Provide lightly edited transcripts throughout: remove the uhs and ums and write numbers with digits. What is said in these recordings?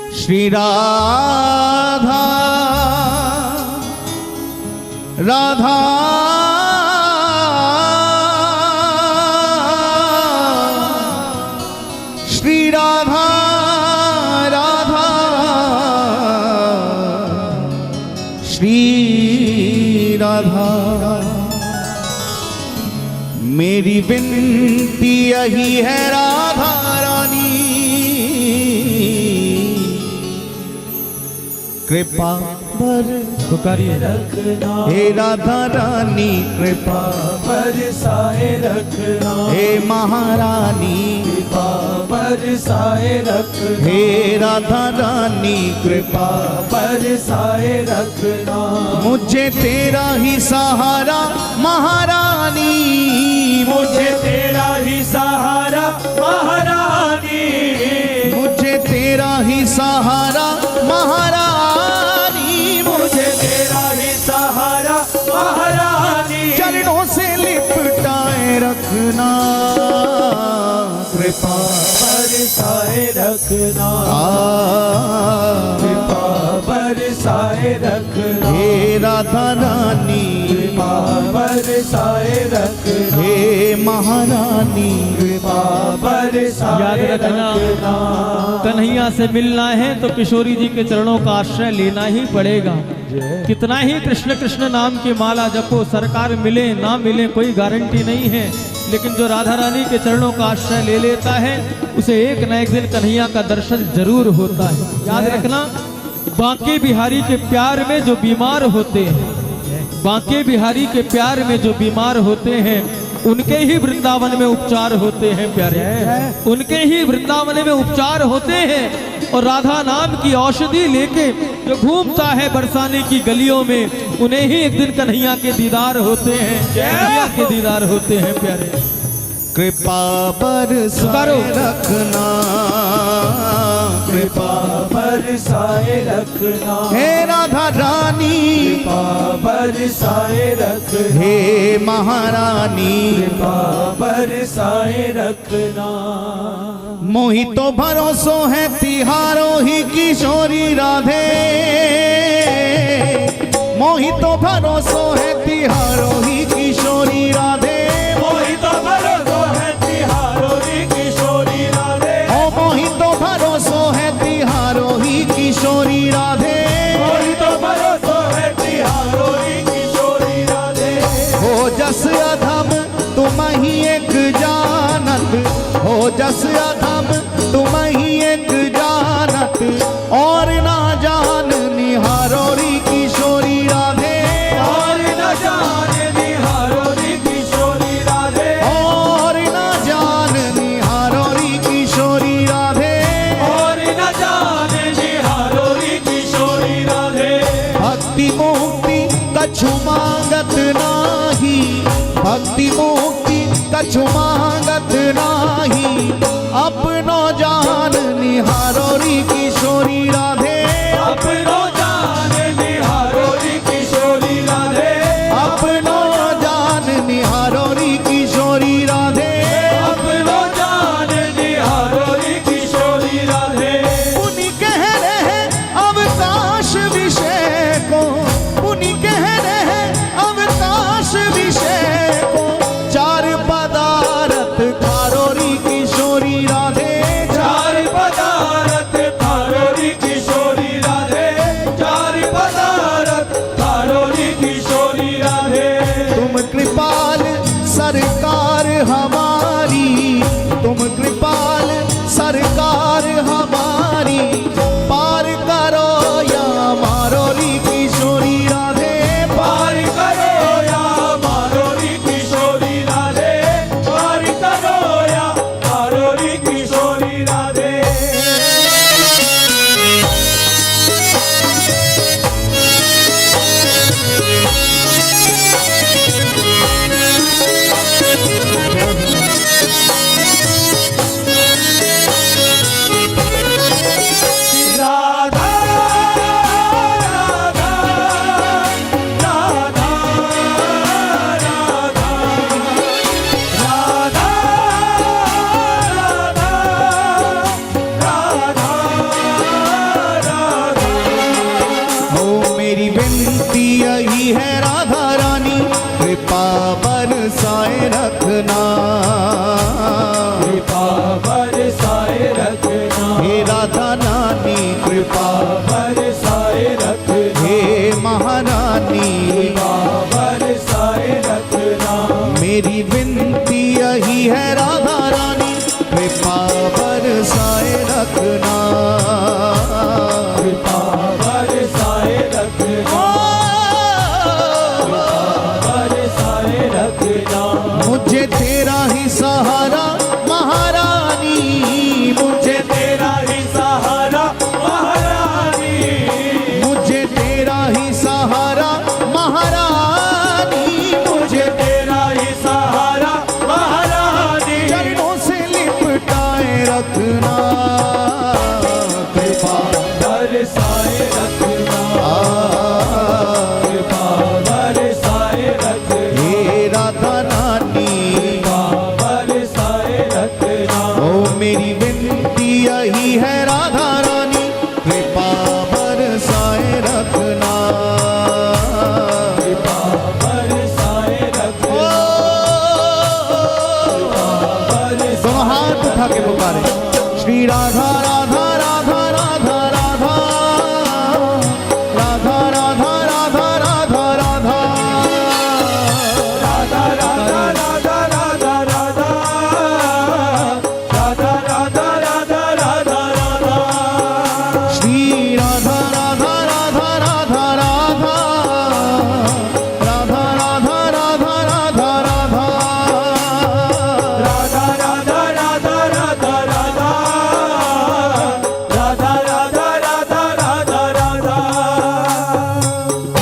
श्री राधा राधा श्री राधा राधा श्री राधा। मेरी विनती यही है राधा रानी, कृपा पुकारिए रखना हे राधा रानी, कृपा बरसाए रखना हे महारानी, कृपा बरसाए रखना हे राधा रानी, कृपा बरसाए रखना। मुझे तेरा ही सहारा महारानी, मुझे तेरा ही सहारा महारानी, मुझे तेरा ही सहारा महारानी, मुझे तेरा ही सहारा महारानी। चरणों से लिपटाए रखना, कृपा बरसाए रखना कृपा बरसाए रखना हे राधा रानी, कृपा बरसाए रखना हे महारानी, कृपा बरसाए याद रखना, कन्हैया से मिलना है तो किशोरी जी के चरणों का आश्रय लेना ही पड़ेगा। कितना ही कृष्ण कृष्ण नाम की माला जपो, सरकार मिले ना मिले कोई गारंटी नहीं है, लेकिन जो राधा रानी के चरणों का आश्रय ले लेता है उसे एक न एक दिन कन्हैया का दर्शन जरूर होता है। याद रखना, बांके बिहारी के प्यार में जो बीमार होते हैं, बांके बिहारी के प्यार में जो बीमार होते हैं उनके ही वृंदावन में उपचार होते हैं प्यारे, उनके ही वृंदावन में उपचार होते हैं। और राधा नाम की औषधि लेके जो घूमता है बरसाने की गलियों में, उन्हें ही एक दिन कन्हैया के दीदार होते हैं, कन्हैया के दीदार होते हैं प्यारे। कृपा बरसाए रखना, कृपा बरसाए रखना हे राधा रानी, कृपा बरसाए रखना हे महारानी, कृपा बरसाए रखना। मोहि तो भरोसो है तिहारो ही किशोरी राधे, मोहि तो भरोसो है तिहारो ही किशोरी राधे, मोहि तो भरोसो है तिहारो ही किशोरी राधे, ओ मोहि तो भरोसो है तिहारो ही किशोरी राधे, मोहि तो भरोसो है तिहारो ही किशोरी राधे। हो जस अधम तुम ही एक जानत, हो जस अधम तुम ही एक जानत, और ना जान निहारोरी किशोरी राधे, और न जाने निहारोरी किशोरी राधे, और ना जान निहारोरी किशोरी राधे, और न जाने निहारोरी किशोरी राधे। भक्ति मुक्ति कछु मांगत नाही, भक्ति मुक्ति कछु मांगत नाही, अपनो जान निहारोरी किशोरी राधे, अपनो जाने निहारोरी किशोरी राधे, अपनो जान निहारोरी किशोरी राधे, अपनो जाने निहारोरी किशोरी राधे। पुनि कह रहे अवकाश विषय को, पुनि कह रहे अवकाश विषय को, चार पदार्थ खारोरी किशोरी राधे, चार पदार्थ बरसाए रखना, कृपा बरसाए रखना, हे राधा रानी कृपा, बरसाए रखना, हे महारानी कृपा बरसाए रखना, मेरी विनती यही है राधा रानी कृपा बरसाए रखना, कृपा बरसाए रखना, बरसाए रखना, मुझे तेरा ही सहारा महारानी, मुझे तेरा ही सहारा महारानी, मुझे तेरा ही सहारा महारानी, मुझे तेरा ही सहारा महारानी, चरणों से लिपटाए रखना, कृपा बरसाए रखना, कृपा बरसाए रखना, हे राधा रानी कृपा बरसाए रखना, ओ मेरी विनती यही है राधा रानी कृपा बरसाए रखना, कृपा बरसाए रखना, दोनों हाथ उठा के पुकारे श्री राधा राधा राधा राधा राधा राधा राधा राधा राधा राधा राधा राधा राधा राधा राधा, राधा राधा राधा राधा राधा, श्री राधा राधा राधा राधा राधा राधा राधा राधा राधा राधा राधा राधा राधा राधा राधा, राधा राधा राधा राधा राधा। राधा राधा राधा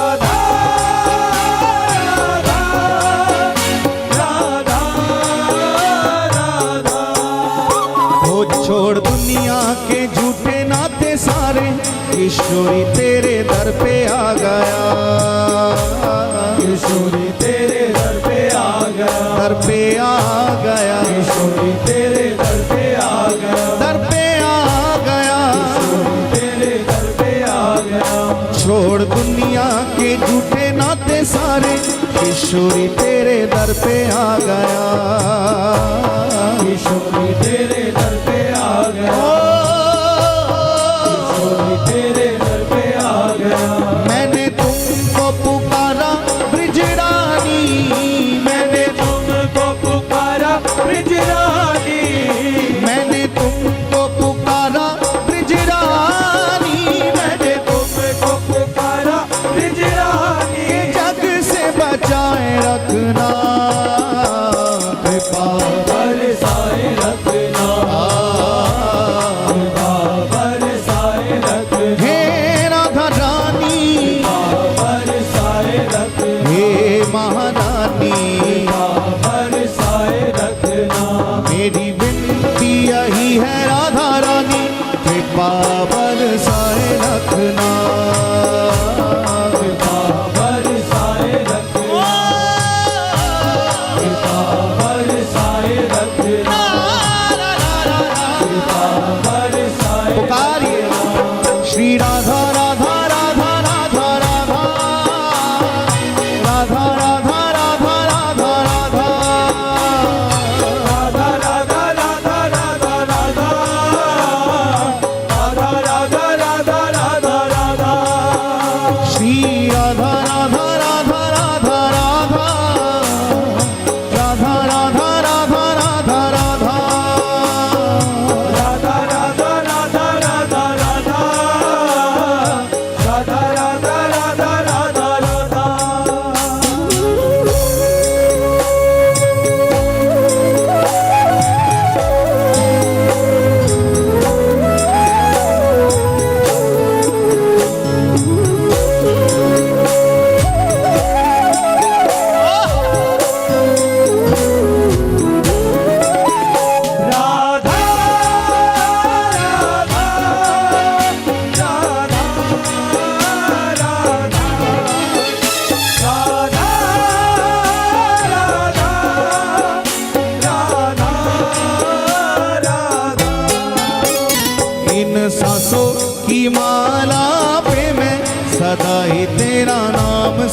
राधा, राधा राधा राधा, हो छोड़ दुनिया के झूठे नाते सारे किशोरी तेरे दर पे आ गया, किशोरी तेरे दर पे आ गया, दर पे आ गया, किशोरी तेरे दर पे आ गया, दर पे आ गया, तेरे दर पे आ गया, छोड़ दुनिया के झूठे नाते सारे किशोरी तेरे दर पे आ गया, किशोरी तेरे दर पे आ गया, किशोरी तेरे दर पे आ गया, मैंने तुमको पुकारा ब्रिजरानी, मैंने तुमको पुकारा ब्रिजरानी, मैंने तुमको पुकारा ब्रिजरानी, मैंने तुमको पुकारा ब्रिजरानी, जग से बचाए रखना कृपा बरसाए रखना,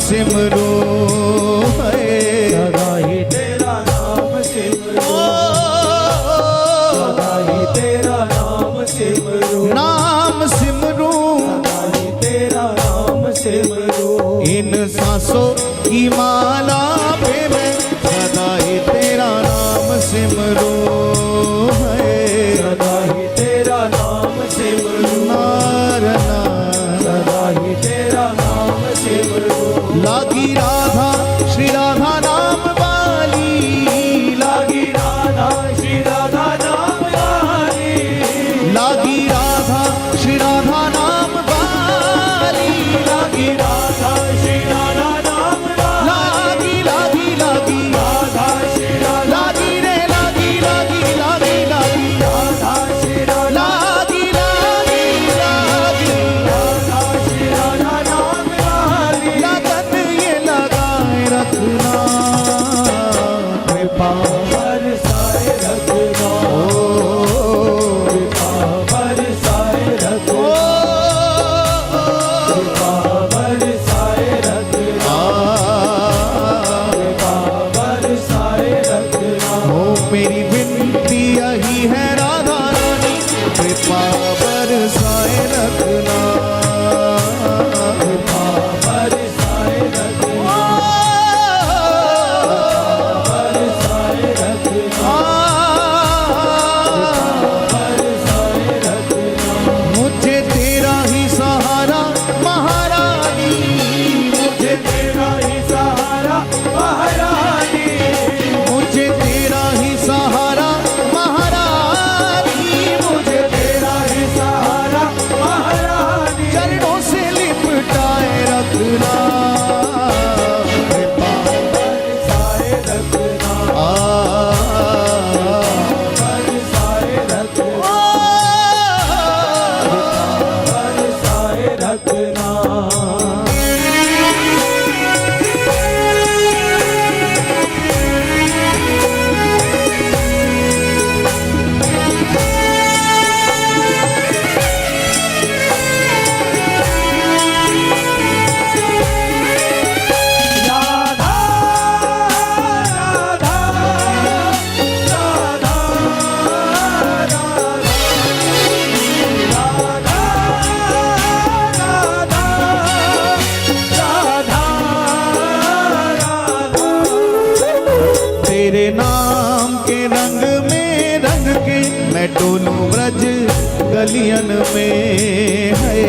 सिमरो है। सदा ही तेरा नाम सिमरो, सदा ही तेरा नाम सिमरो, नाम सिमरो सदा ही तेरा नाम सिमरो। इन सांसों की माला पे मैं सदा ही तेरा नाम सिमरो है। सदा ही तेरा नाम सिमरो, नारना सदा ही तेरा नाम सिमरो। लागी राधा श्री राधा नाम वाली, लागी राधा श्री राधा नाम वाली, लागी राधा श्री राधा नाम वाली, लागी राधा श्री राधा नाम वाली, लागी लागी लागी राधा श्री राधा, लागी रे लागी लागी लागी लागी राधा श्री राधा, लागी लागी लागी राधा श्री राधा नाम वाली। लगन ये लगाए रखना कृपा बरसाए रखना, कृपा बरसाए रखना, कृपा बरसाए रखना, कृपा बरसाए रखना। हो मेरी विनती यही है राधा रानी कृपा बरसाए रखना। कृपा बरसाए रखना, बरसाए रखना, बरसाए रखना। मुझे तेरा ही सहारा महारानी, मुझे तेरा ही सहारा महारानी, मुझे तेरा ही सहारा महारानी, मुझे तेरा ही सहारा महारानी। चरणों से लिपटाए रखना कृपा बरसाए रखना, बरसाए रखना, बरसाए रखना। राधा राधा राधा राधा, राधा राधा राधा। तेरे नाम के रंग में रंग के मैं डोलूं ब्रज गलियन में है।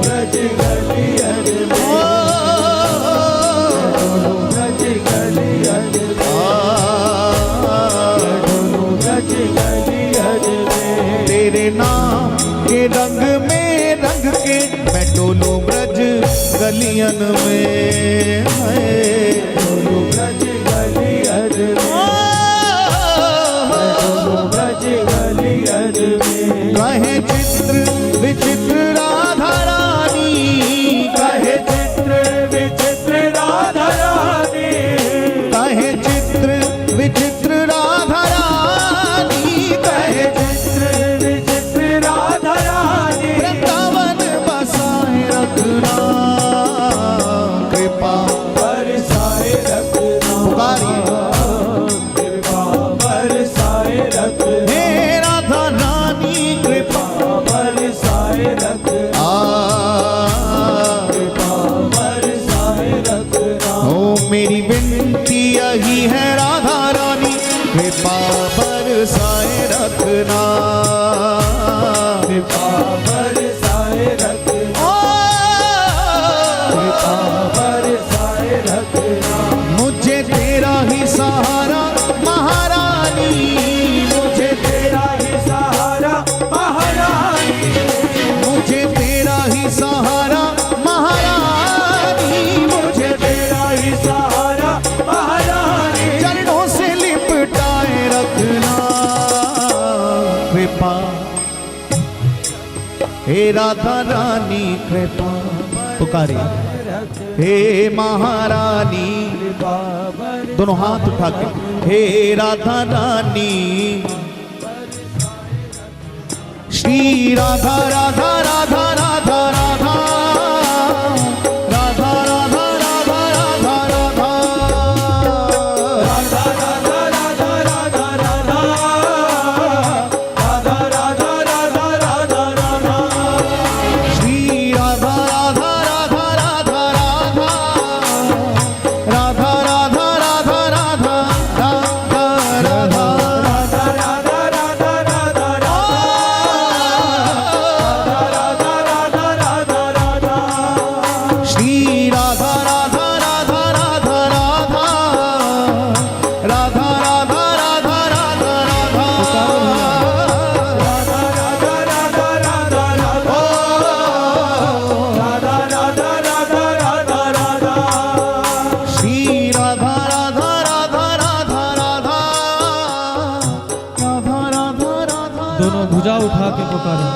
ब्रज गलियन में, ब्रज गलियन में, ब्रज गलियन में। तेरे नाम के रंग में रंग के मैं डोलूं ब्रज गलियन में है। ब्रज गलियन में, ब्रज गलियन में। कहे चित्र विचित्र राधा रानी, कहे चित्र विचित्र राधा रानी, कहे चित्र विचित्र राधा रानी, कहे चित्र विचित्र राधा रानी। वृंदावन बसाए रखना कृपा बरसाए रखना, पुकारिए कृपा बरसाए रखना, हे राधा रानी कृपा बरसाए रखना, कृपा बरसाए रखना। हो मेरी विनती यही है राधा रानी कृपा बरसाए रखना। कृपा बरसाए रखना, कृपा बरसाए रखना। मुझे तेरा ही सहारा महारानी, मुझे तेरा ही सहारा महारानी, मुझे तेरा ही सहारा महारानी, मुझे तेरा ही सहारा महारानी। चरणों से लिपटाए रखना कृपा। हे राधा रानी कृपा पुकारिए, हे महारानी दोनों हाथ उठा के, हे राधा रानी श्री राधा राधा राधा राधा राधा राधा राधा के पुकारो।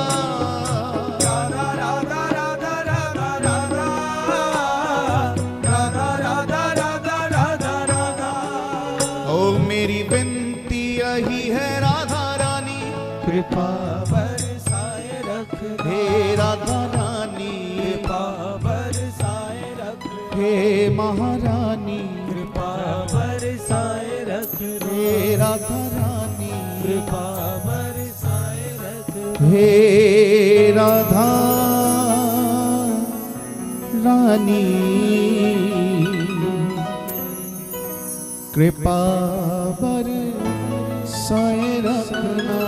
राधा राधा राधा राधा राधा राधा राधा राधा राधा राधा। ओ मेरी विनती यही है राधा रानी, कृपा बरसाए रख हे राधा रानी, कृपा बरसाए रख हे महारानी, कृपा बरसाए रख हे राधा रानी, कृपा बरसाए रख हे राधा रानी, कृपा बरसाए रखना।